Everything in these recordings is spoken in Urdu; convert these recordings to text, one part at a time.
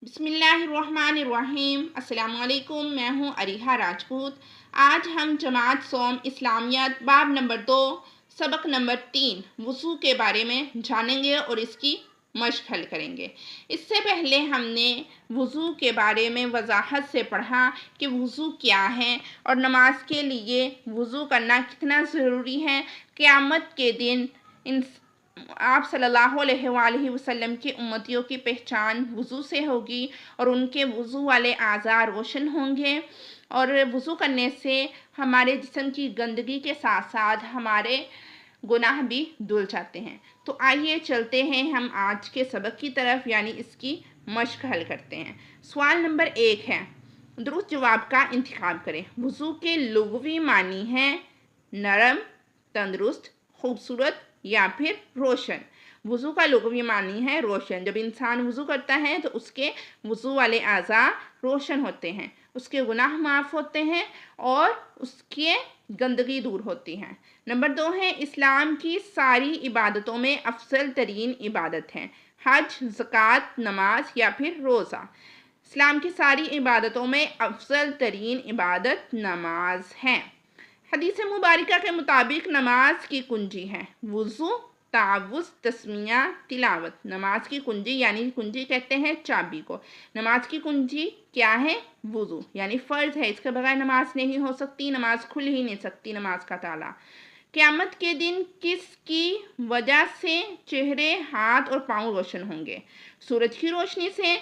بسم اللہ الرحمن الرحیم۔ السلام علیکم، میں ہوں عریحہ راجپوت۔ آج ہم جماعت صوم اسلامیات باب نمبر 2 سبق نمبر 3 وضو کے بارے میں جانیں گے اور اس کی مشق حل کریں گے۔ اس سے پہلے ہم نے وضو کے بارے میں وضاحت سے پڑھا کہ وضو کیا ہے اور نماز کے لیے وضو کرنا کتنا ضروری ہے۔ قیامت کے دن آپ صلی اللہ علیہ وآلہ وسلم کی امتیوں کی پہچان وضو سے ہوگی اور ان کے وضو والے اعضاء روشن ہوں گے، اور وضو کرنے سے ہمارے جسم کی گندگی کے ساتھ ساتھ ہمارے گناہ بھی دھل جاتے ہیں۔ تو آئیے چلتے ہیں ہم آج کے سبق کی طرف، یعنی اس کی مشق حل کرتے ہیں۔ سوال نمبر 1 ہے، درست جواب کا انتخاب کریں۔ وضو کے لغوی معنی ہیں نرم، تندرست، خوبصورت یا پھر روشن۔ وضو کا لغوی معنی ہے روشن۔ جب انسان وضو کرتا ہے تو اس کے وضو والے اعضاء روشن ہوتے ہیں، اس کے گناہ معاف ہوتے ہیں اور اس کے گندگی دور ہوتی ہے۔ نمبر 2 ہے، اسلام کی ساری عبادتوں میں افضل ترین عبادت ہے حج، زکوٰۃ، نماز یا پھر روزہ۔ اسلام کی ساری عبادتوں میں افضل ترین عبادت نماز ہے۔ حدیث مبارکہ کے مطابق نماز کی کنجی ہے وضو، تعوذ، تسمیہ، تلاوت۔ نماز کی کنجی یعنی کنجی کہتے ہیں چابی کو۔ نماز کی کنجی کیا ہے؟ وضو، یعنی فرض ہے، اس کے بغیر نماز نہیں ہو سکتی، نماز کھل ہی نہیں سکتی نماز کا تالا۔ قیامت کے دن کس کی وجہ سے چہرے، ہاتھ اور پاؤں روشن ہوں گے؟ سورج کی روشنی سے،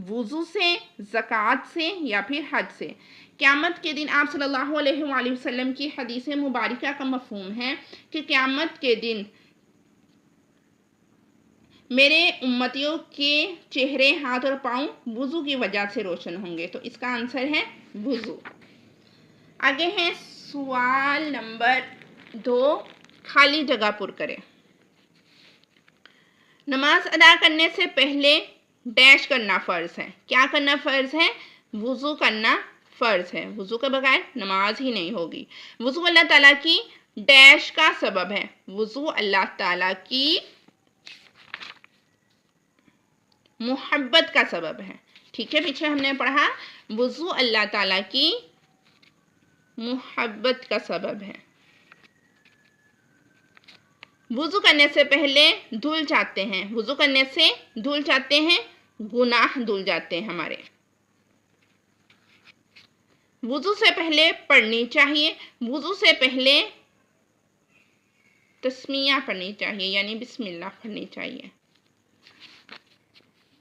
وضو سے، زکوٰۃ سے یا پھر حج سے۔ قیامت کے دن آپ صلی اللہ علیہ وآلہ وسلم کی حدیث مبارکہ کا مفہوم ہے کہ قیامت کے دن میرے امتیوں کے چہرے، ہاتھ اور پاؤں وضو کی وجہ سے روشن ہوں گے، تو اس کا آنسر ہے وضو۔ آگے ہے سوال نمبر 2، خالی جگہ پر کریں۔ نماز ادا کرنے سے پہلے ڈیش کرنا فرض ہے۔ کیا کرنا فرض ہے؟ وضو کرنا فرض ہے۔ وضو کے بغیر نماز ہی نہیں ہوگی۔ وضو اللہ تعالیٰ کی ڈیش کا سبب ہے۔ وضو اللہ تعالیٰ کی محبت کا سبب ہے۔ ٹھیک ہے، پیچھے ہم نے پڑھا وضو اللہ تعالیٰ کی محبت کا سبب ہے۔ وضو کرنے سے پہلے دھل جاتے ہیں، وضو کرنے سے دھل جاتے ہیں، گناہ دھل جاتے ہیں ہمارے۔ وضو سے پہلے پڑھنی چاہیے، وضو سے پہلے تسمیہ پڑھنی چاہیے، یعنی بسم اللہ پڑھنی چاہیے۔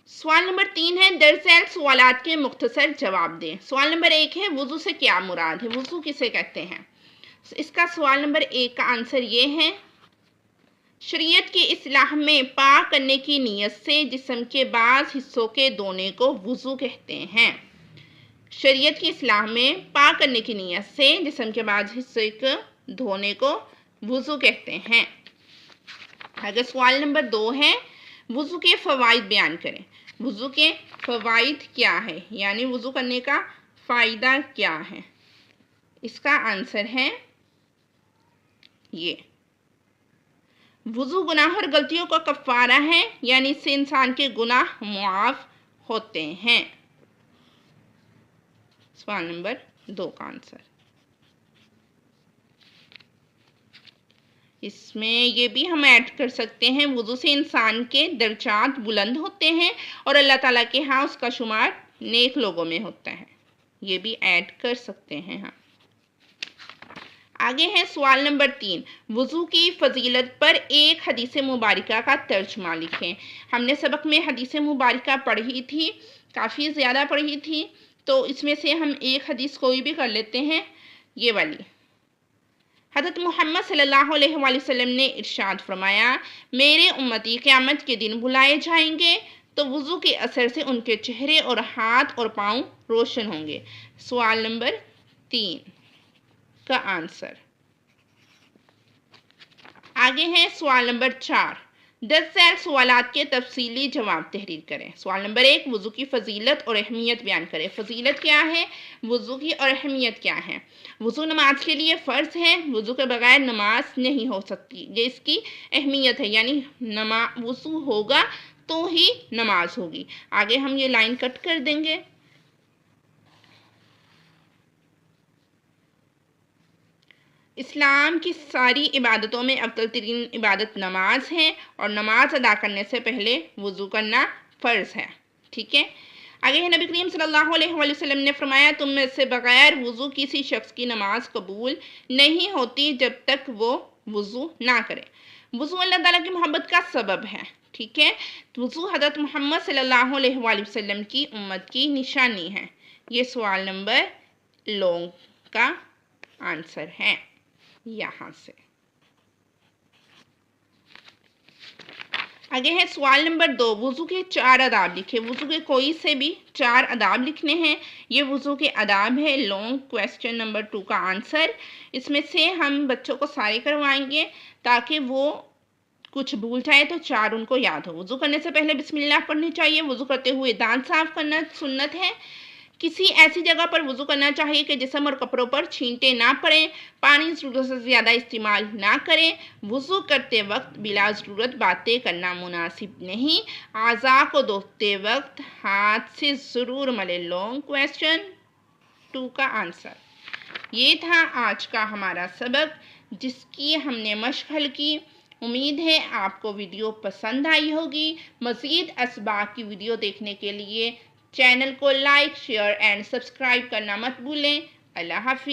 سوال نمبر 3 ہے، درج ذیل سوالات کے مختصر جواب دیں۔ سوال نمبر 1 ہے، وضو سے کیا مراد ہے؟ وضو کسے کہتے ہیں؟ اس کا سوال نمبر 1 کا آنسر یہ ہے، شریعت کی اصطلاح میں پاک کرنے کی نیت سے جسم کے بعض حصوں کے دھونے کو وضو کہتے ہیں۔ شریعت کی اصطلاح میں پاک کرنے کی نیت سے جسم کے بعض حصے کے دھونے کو وضو کہتے ہیں۔ اگر سوال نمبر 2 ہے، وضو کے فوائد بیان کریں۔ وضو کے فوائد کیا ہے؟ یعنی وضو کرنے کا فائدہ کیا ہے؟ اس کا آنسر ہے یہ، وضو گناہ اور غلطیوں کا کفارہ ہے، یعنی اس سے انسان کے گناہ معاف ہوتے ہیں۔ سوال نمبر 2 کا آنسر۔ اس میں یہ بھی ہم ایڈ کر سکتے ہیں، وضو سے انسان کے درجات بلند ہوتے ہیں اور اللہ تعالیٰ کے ہاں اس کا شمار نیک لوگوں میں ہوتا ہے، یہ بھی ایڈ کر سکتے ہیں ہم۔ آگے ہے سوال نمبر 3، وضو کی فضیلت پر ایک حدیث مبارکہ کا ترجمہ لکھیں۔ ہم نے سبق میں حدیث مبارکہ پڑھی تھی، کافی زیادہ پڑھی تھی، تو اس میں سے ہم ایک حدیث کوئی بھی کر لیتے ہیں، یہ والی۔ حضرت محمد صلی اللہ علیہ وآلہ وسلم نے ارشاد فرمایا، میرے امتی قیامت کے دن بلائے جائیں گے تو وضو کے اثر سے ان کے چہرے اور ہاتھ اور پاؤں روشن ہوں گے۔ سوال نمبر 3 کا آنسر۔ آگے ہے سوال نمبر 4، درج ذیل سوالات کے تفصیلی جواب تحریر کریں۔ سوال نمبر 1، وضو کی فضیلت اور اہمیت بیان کریں۔ فضیلت کیا ہے؟ وضو کی اور اہمیت کیا ہے؟ وضو نماز کے لیے فرض ہے، وضو کے بغیر نماز نہیں ہو سکتی، یہ اس کی اہمیت ہے، یعنی وضو ہوگا تو ہی نماز ہوگی۔ آگے ہم یہ لائن کٹ کر دیں گے۔ اسلام کی ساری عبادتوں میں افضل ترین عبادت نماز ہے، اور نماز ادا کرنے سے پہلے وضو کرنا فرض ہے، ٹھیک ہے۔ آگے ہے نبی کریم صلی اللہ علیہ وآلہ وسلم نے فرمایا تم میں سے بغیر وضو کسی شخص کی نماز قبول نہیں ہوتی جب تک وہ وضو نہ کرے۔ وضو اللہ تعالیٰ کی محبت کا سبب ہے، ٹھیک ہے۔ وضو حضرت محمد صلی اللہ علیہ وآلہ وسلم کی امت کی نشانی ہے۔ یہ سوال نمبر لونگ کا آنسر ہے یہاں سے۔ آگے ہے سوال نمبر 2، وضو کے 4 آداب لکھے۔ وضو کے کوئی سے بھی 4 آداب لکھنے ہیں۔ یہ وضو کے آداب ہے۔ لونگ کویسچن نمبر 2 کا آنسر۔ اس میں سے ہم بچوں کو سارے کروائیں گے تاکہ وہ کچھ بھول جائے تو 4 ان کو یاد ہو۔ وضو کرنے سے پہلے بسم اللہ پڑھنی چاہیے۔ وضو کرتے ہوئے دانت صاف کرنا سنت ہے۔ کسی ایسی جگہ پر وضو کرنا چاہیے کہ جسم اور کپڑوں پر چھینٹے نہ پڑیں۔ پانی ضرورت سے زیادہ استعمال نہ کریں۔ وضو کرتے وقت بلا ضرورت باتیں کرنا مناسب نہیں۔ اعضاء کو دھوتے وقت ہاتھ سے ضرور ملیں۔ لونگ کویسچن 2 کا آنسر۔ یہ تھا آج کا ہمارا سبق جس کی ہم نے مشق حل کی۔ امید ہے آپ کو ویڈیو پسند آئی ہوگی۔ مزید اسباق کی ویڈیو دیکھنے کے لیے چینل کو لائک، شیئر اینڈ سبسکرائب کرنا مت بھولیں۔ اللہ حافظ۔